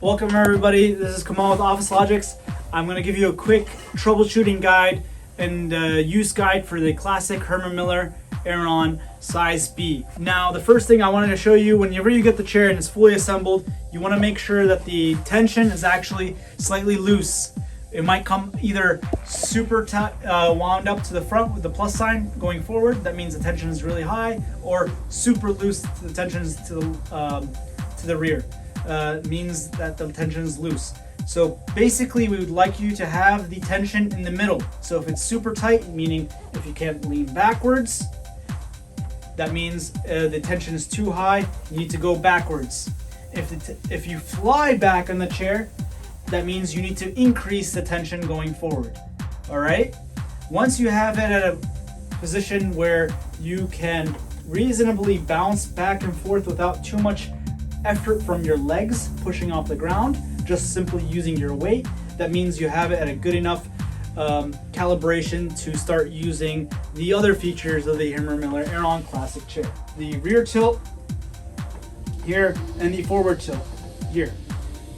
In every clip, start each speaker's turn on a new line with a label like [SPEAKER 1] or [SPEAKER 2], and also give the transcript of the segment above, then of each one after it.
[SPEAKER 1] Welcome everybody, this is Kamal with OfficeLogix. I'm going to give you a quick troubleshooting guide and use guide for the classic Herman Miller Aeron size B. Now the first thing I wanted to show you, whenever you get the chair and it's fully assembled, you want to make sure that the tension is actually slightly loose. It might come either super wound up to the front with the plus sign going forward, that means the tension is really high, or super loose, the tension is to the rear. Means that the tension is loose. So basically we would like you to have the tension in the middle. So if it's super tight, meaning if you can't lean backwards, that means the tension is too high, you need to go backwards. If you fly back on the chair, that means you need to increase the tension going forward. All right? Once you have it at a position where you can reasonably bounce back and forth without too much effort from your legs pushing off the ground, just simply using your weight, that means you have it at a good enough calibration to start using the other features of the Herman Miller Aeron Classic chair. The rear tilt here and the forward tilt here.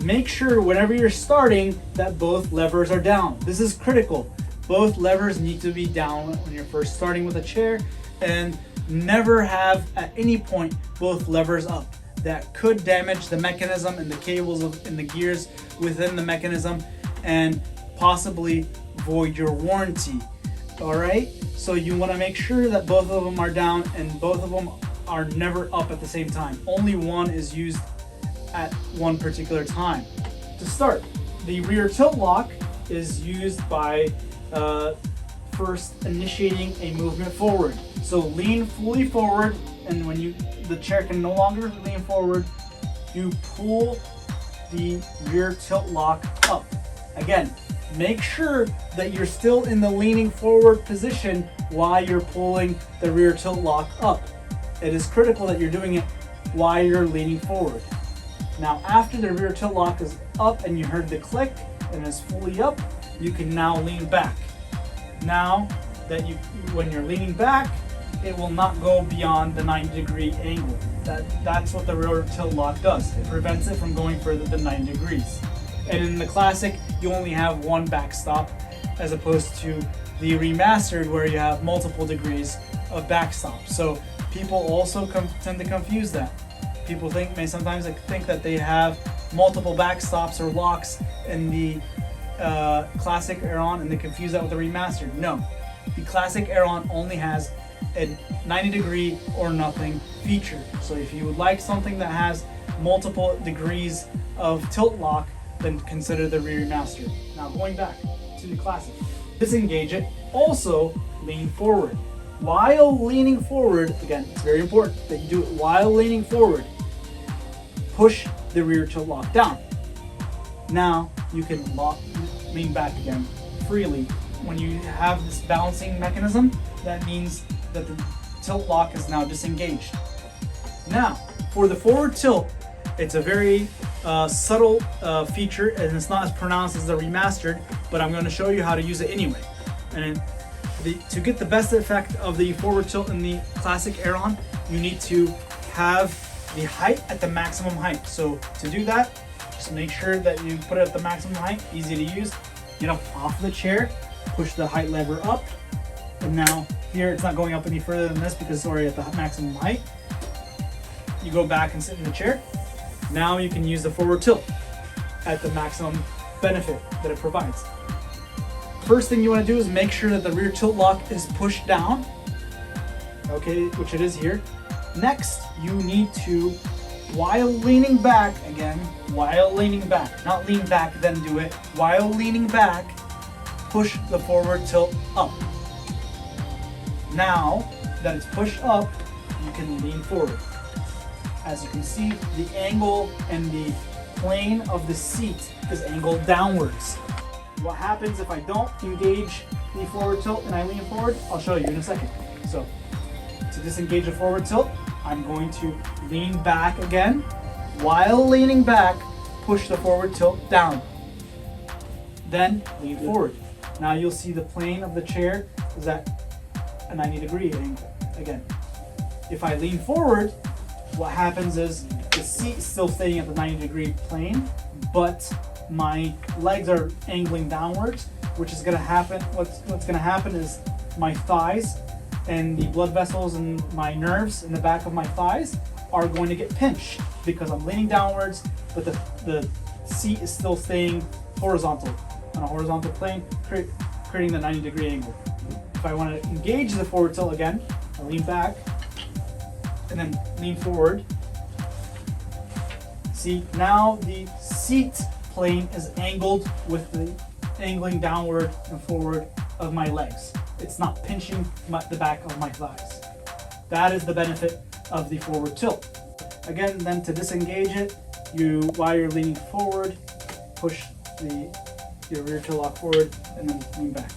[SPEAKER 1] Make sure whenever you're starting that both levers are down. This is critical. Both levers need to be down when you're first starting with a chair, and never have at any point both levers up. That could damage the mechanism and the cables and the gears within the mechanism and possibly void your warranty. All right, so you want to make sure that both of them are down and both of them are never up at the same time. Only one is used at one particular time. To start, the rear tilt lock is used by first initiating a movement forward. So lean fully forward, and when the chair can no longer lean forward, you pull the rear tilt lock up. Again, make sure that you're still in the leaning forward position while you're pulling the rear tilt lock up. It is critical that you're doing it while you're leaning forward. Now, after the rear tilt lock is up and you heard the click and is fully up, you can now lean back. Now that when you're leaning back, it will not go beyond the 90-degree angle. That's what the rear tilt lock does. It prevents it from going further than 90 degrees. And in the Classic, you only have one backstop, as opposed to the Remastered, where you have multiple degrees of backstop. So people also tend to confuse that. People may sometimes think that they have multiple backstops or locks in the Classic Aeron, and they confuse that with the Remastered. No, the Classic Aeron only has a 90-degree or nothing feature. So if you would like something that has multiple degrees of tilt lock, then consider the Remastered. Now going back to the Classic, disengage it. Also lean forward. While leaning forward, again, it's very important that you do it while leaning forward. Push the rear tilt lock down. Now you can lean back again freely. When you have this balancing mechanism, that means that the tilt lock is now disengaged. Now, for the forward tilt, it's a very subtle feature, and it's not as pronounced as the Remastered, but I'm going to show you how to use it anyway. And to get the best effect of the forward tilt in the Classic Aeron, you need to have the height at the maximum height. So to do that, just make sure that you put it at the maximum height, easy to use. Get up off the chair, push the height lever up, and now here it's not going up any further than this because it's already at the maximum height. You go back and sit in the chair. Now you can use the forward tilt at the maximum benefit that it provides. First thing you want to do is make sure that the rear tilt lock is pushed down, okay, which it is here. Next, you need to, while leaning back, again, while leaning back, not lean back then do it, while leaning back, push the forward tilt up. Now that it's pushed up, you can lean forward. As you can see, the angle and the plane of the seat is angled downwards. What happens if I don't engage the forward tilt and I lean forward? I'll show you in a second. So, to disengage the forward tilt, I'm going to lean back again. While leaning back, push the forward tilt down. Then lean forward. Now you'll see the plane of the chair is at a 90-degree angle. Again, if I lean forward, what happens is the seat is still staying at the 90-degree plane, but my legs are angling downwards, which is going to happen. What's going to happen is my thighs and the blood vessels and my nerves in the back of my thighs are going to get pinched because I'm leaning downwards, but the seat is still staying horizontal on a horizontal plane, creating the 90-degree angle. If I want to engage the forward tilt again, I lean back and then lean forward. See, now the seat plane is angled with the angling downward and forward of my legs. It's not pinching the back of my thighs. That is the benefit of the forward tilt. Again, then to disengage it, while you're leaning forward, push your rear toe lock forward and then lean back.